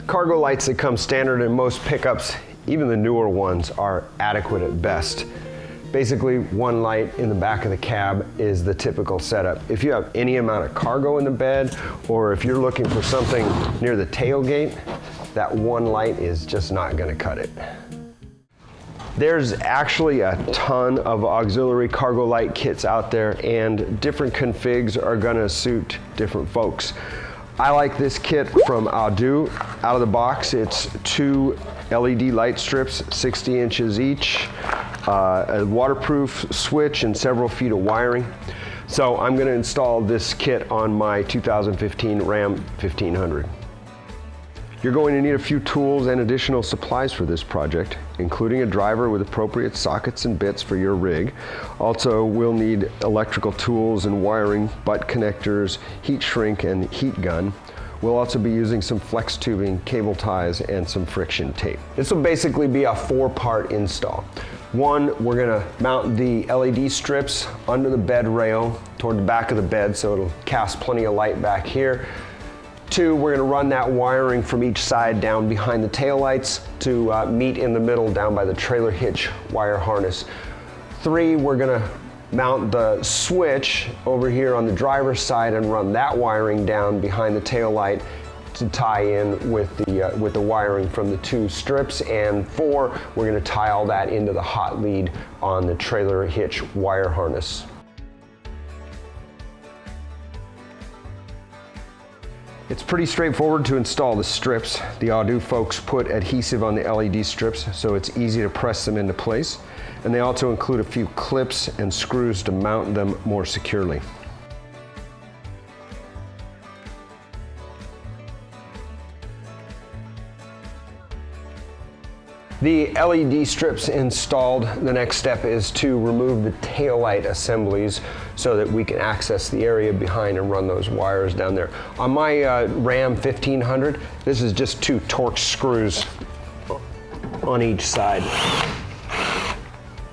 Cargo lights that come standard in most pickups, even the newer ones, are adequate at best. Basically, one light in the back of the cab is the typical setup. If you have any amount of cargo in the bed, or if you're looking for something near the tailgate, that one light is just not gonna cut it. There's actually a ton of auxiliary cargo light kits out there, and different configs are gonna suit different folks. I like this kit from Audew. Out of the box, it's 2 LED light strips, 60 inches each, a waterproof switch, and several feet of wiring. So I'm gonna install this kit on my 2015 Ram 1500. You're going to need a few tools and additional supplies for this project, including a driver with appropriate sockets and bits for your rig. Also, we'll need electrical tools and wiring, butt connectors, heat shrink, and heat gun. We'll also be using some flex tubing, cable ties, and some friction tape. This will basically be a 4-part install. One, we're gonna mount the LED strips under the bed rail toward the back of the bed so it'll cast plenty of light back here. 2, we're gonna run that wiring from each side down behind the taillights to meet in the middle down by the trailer hitch wire harness. 3, we're gonna mount the switch over here on the driver's side and run that wiring down behind the taillight to tie in with the wiring from the 2 strips. And 4, we're gonna tie all that into the hot lead on the trailer hitch wire harness. It's pretty straightforward to install the strips. The Audew folks put adhesive on the LED strips so it's easy to press them into place. And they also include a few clips and screws to mount them more securely. The LED strips installed, the next step is to remove the taillight assemblies so that we can access the area behind and run those wires down there. On my Ram 1500, this is just 2 Torx screws on each side.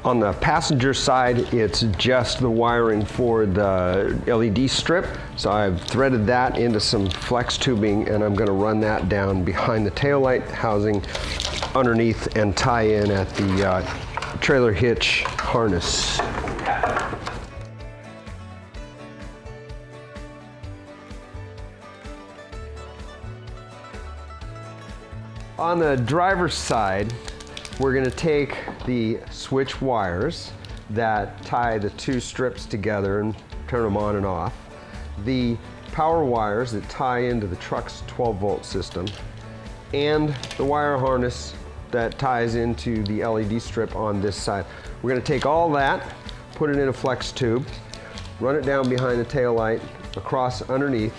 On the passenger side, it's just the wiring for the LED strip. So I've threaded that into some flex tubing, and I'm gonna run that down behind the taillight housing underneath and tie in at the trailer hitch harness. On the driver's side, we're gonna take the switch wires that tie the 2 strips together and turn them on and off, the power wires that tie into the truck's 12-volt system, and the wire harness that ties into the LED strip on this side. We're gonna take all that, put it in a flex tube, run it down behind the taillight, across underneath,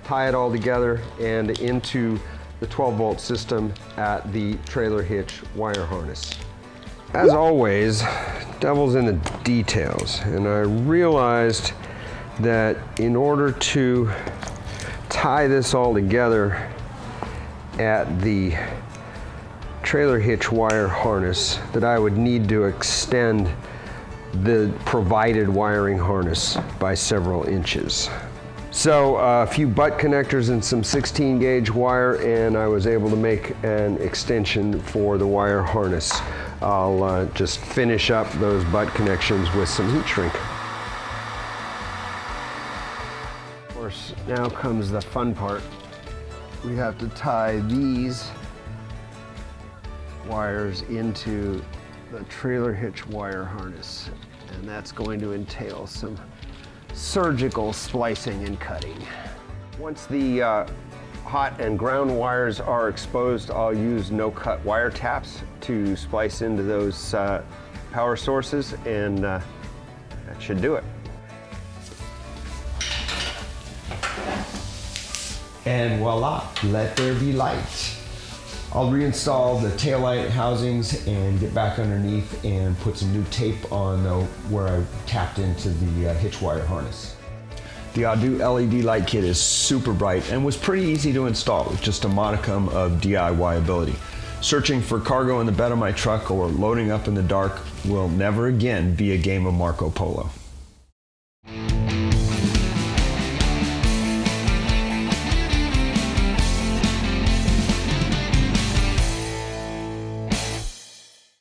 tie it all together and into the 12-volt system at the trailer hitch wire harness. As always, devil's in the details, and I realized that in order to tie this all together at the trailer hitch wire harness, that I would need to extend the provided wiring harness by several inches. So a few butt connectors and some 16 gauge wire, and I was able to make an extension for the wire harness. I'll just finish up those butt connections with some heat shrink. Of course, now comes the fun part. We have to tie these wires into the trailer hitch wire harness, and that's going to entail some surgical splicing and cutting. Once the hot and ground wires are exposed, I'll use no-cut wire taps to splice into those power sources, and that should do it. And voila, let there be light. I'll reinstall the taillight housings and get back underneath and put some new tape on where I tapped into the hitch wire harness. The Audew LED light kit is super bright and was pretty easy to install with just a modicum of DIY ability. Searching for cargo in the bed of my truck or loading up in the dark will never again be a game of Marco Polo.